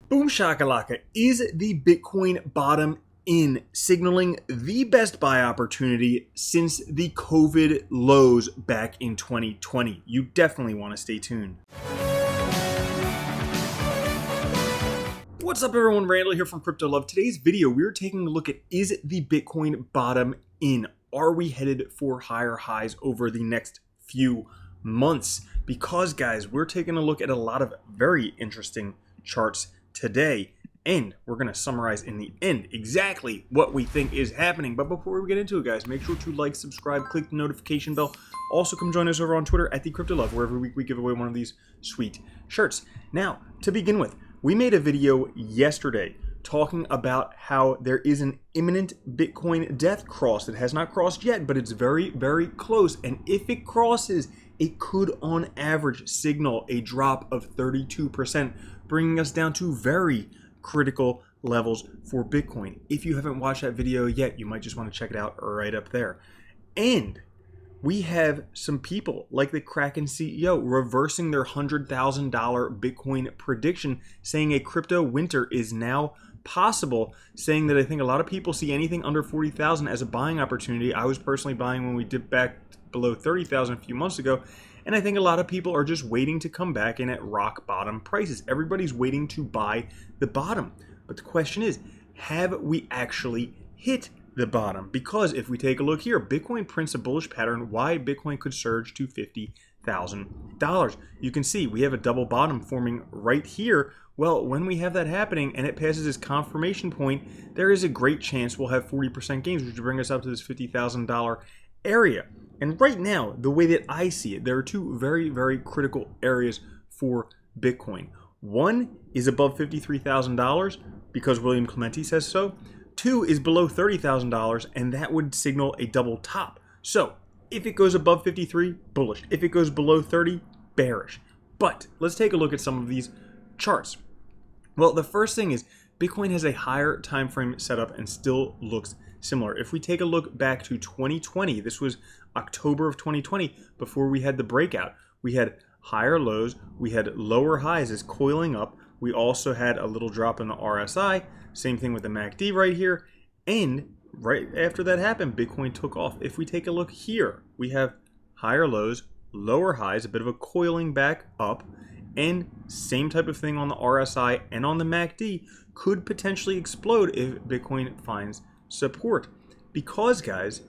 Boom shakalaka. Is the Bitcoin bottom in, signaling the best buy opportunity since the COVID lows back in 2020? You definitely want to stay tuned. What's up everyone, Randall here from Crypto Love. Today's video, we're taking a look at, is the Bitcoin bottom in? Are we headed for higher highs over the next few months? Because guys, we're taking a look at a lot of very interesting charts today, and we're going to summarize in the end exactly what we think is happening. But before we get into it, guys, make sure to like, subscribe, click the notification bell. Also, come join us over on Twitter at the Crypto Love, where every week we give away one of these sweet shirts. Now, to begin with, we made a video yesterday talking about how there is an imminent Bitcoin death cross. It has not crossed yet, but it's very, very close. And if it crosses, it could on average signal a drop of 32%, bringing us down to very critical levels for Bitcoin. If you haven't watched that video yet, you might just want to check it out right up there. And we have some people like the Kraken CEO reversing their $100,000 Bitcoin prediction, saying a crypto winter is now possible, saying that I think a lot of people see anything under 40,000 as a buying opportunity. I was personally buying when we dipped back below 30,000 a few months ago, and I think a lot of people are just waiting to come back in at rock bottom prices. Everybody's waiting to buy the bottom. But the question is, have we actually hit the bottom? Because if we take a look here, Bitcoin prints a bullish pattern, why Bitcoin could surge to $50,000. You can see we have a double bottom forming right here. Well, when we have that happening and it passes this confirmation point, there is a great chance we'll have 40% gains, which will bring us up to this $50,000 area. And right now, the way that I see it, there are two very, very critical areas for Bitcoin. One is above $53,000 because William Clemente says so. Two is below $30,000, and that would signal a double top. So if it goes above 53, bullish. If it goes below 30, bearish. But let's take a look at some of these charts. Well, the first thing is Bitcoin has a higher time frame setup and still looks similar. If we take a look back to 2020, this was October of 2020, before we had the breakout. We had higher lows, we had lower highs as coiling up. We also had a little drop in the RSI, same thing with the MACD right here. And right after that happened, Bitcoin took off. If we take a look here, we have higher lows, lower highs, a bit of a coiling back up, and same type of thing on the RSI and on the MACD could potentially explode if Bitcoin finds support. Because guys,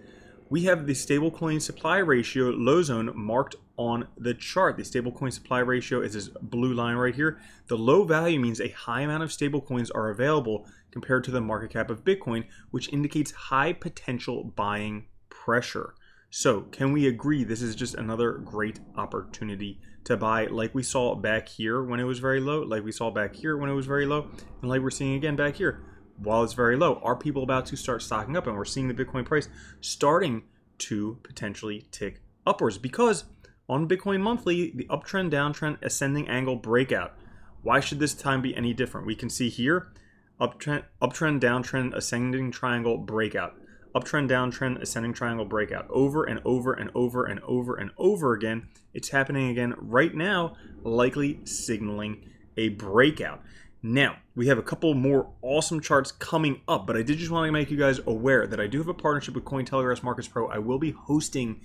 we have the stablecoin supply ratio low zone marked on the chart. The stablecoin supply ratio is this blue line right here. The low value means a high amount of stablecoins are available compared to the market cap of Bitcoin, which indicates high potential buying pressure. So can we agree this is just another great opportunity to buy, like we saw back here when it was very low, like we saw back here when it was very low, and like we're seeing again back here while it's very low? Are people about to start stocking up? And we're seeing the Bitcoin price starting to potentially tick upwards, because on Bitcoin monthly, the uptrend, downtrend, ascending angle breakout. Why should this time be any different? We can see here, uptrend, downtrend, ascending triangle breakout. Uptrend, downtrend, ascending triangle breakout. Over and over and over and over and over again. It's happening again right now, likely signaling a breakout. Now, we have a couple more awesome charts coming up, but I did just want to make you guys aware that I do have a partnership with Cointelegraph Markets Pro. I will be hosting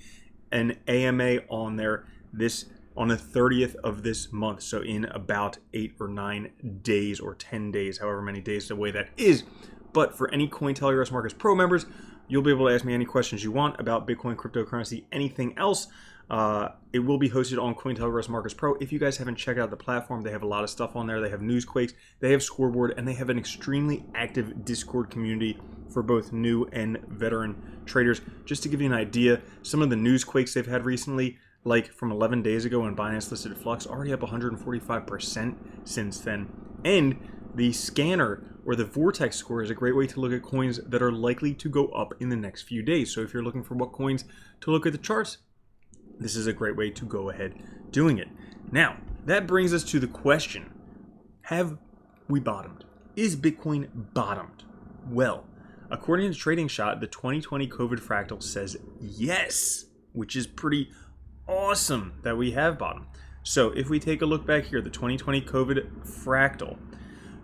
an AMA on there on the 30th of this month, so in about 8 or 9 days or 10 days, however many days away that is. But for any Cointelegraph Markets Pro members, you'll be able to ask me any questions you want about Bitcoin, cryptocurrency, anything else. It will be hosted on Cointelegraph Markets Pro. If you guys haven't checked out the platform, they have a lot of stuff on there. They have newsquakes, they have scoreboard, and they have an extremely active Discord community for both new and veteran traders. Just to give you an idea, some of the newsquakes they've had recently, like from 11 days ago when Binance listed Flux, already up 145% since then. And the scanner or the Vortex score is a great way to look at coins that are likely to go up in the next few days. So if you're looking for what coins to look at the charts, this is a great way to go ahead doing it. Now, that brings us to the question, have we bottomed? Is Bitcoin bottomed? Well, according to Trading Shot, the 2020 COVID fractal says yes, which is pretty awesome that we have bottomed. So if we take a look back here, the 2020 COVID fractal,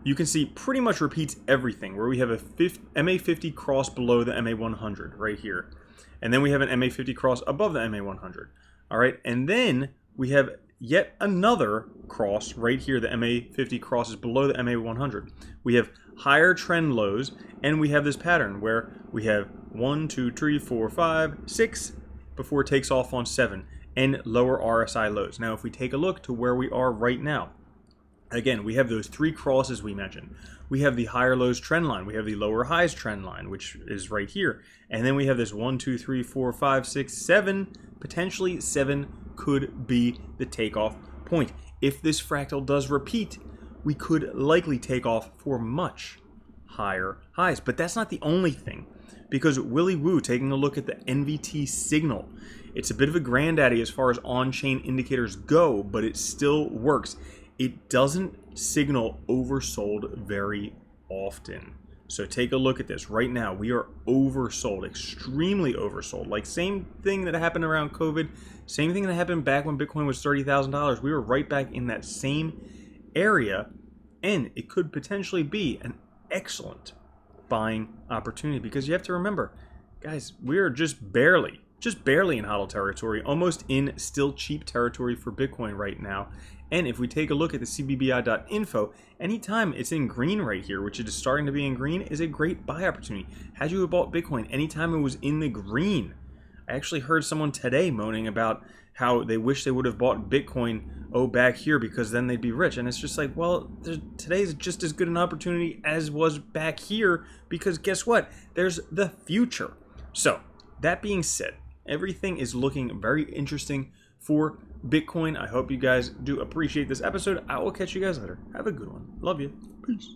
you can see pretty much repeats everything, where we have a MA50 cross below the MA100 right here. And then we have an MA50 cross above the MA100. All right, and then we have yet another cross right here. The MA50 crosses below the MA100. We have higher trend lows, and we have this pattern where we have 1, 2, 3, 4, 5, 6 before it takes off on 7, and lower RSI lows. Now, if we take a look to where we are right now, again, we have those 3 crosses we mentioned. We have the higher lows trend line. We have the lower highs trend line, which is right here. And then we have this 1, 2, 3, 4, 5, 6, 7. Potentially 7 could be the takeoff point. If this fractal does repeat, we could likely take off for much higher highs. But that's not the only thing, because Willy Woo, taking a look at the NVT signal, it's a bit of a granddaddy as far as on-chain indicators go, but it still works. It doesn't signal oversold very often. So take a look at this. Right now, we are oversold, extremely oversold. Like, same thing that happened around COVID, same thing that happened back when Bitcoin was $30,000. We were right back in that same area, and it could potentially be an excellent buying opportunity, because you have to remember, guys, we're just barely in hodl territory, almost in still cheap territory for Bitcoin right now. And if we take a look at the cbbi.info, anytime it's in green right here, which it is starting to be in green, is a great buy opportunity. Had you bought Bitcoin anytime it was in the green, I actually heard someone today moaning about how they wish they would have bought Bitcoin back here, because then they'd be rich. And it's just like, well, today's just as good an opportunity as was back here, because guess what? There's the future. So that being said, everything is looking very interesting for Bitcoin. I hope you guys do appreciate this episode. I will catch you guys later. Have a good one. Love you. Peace.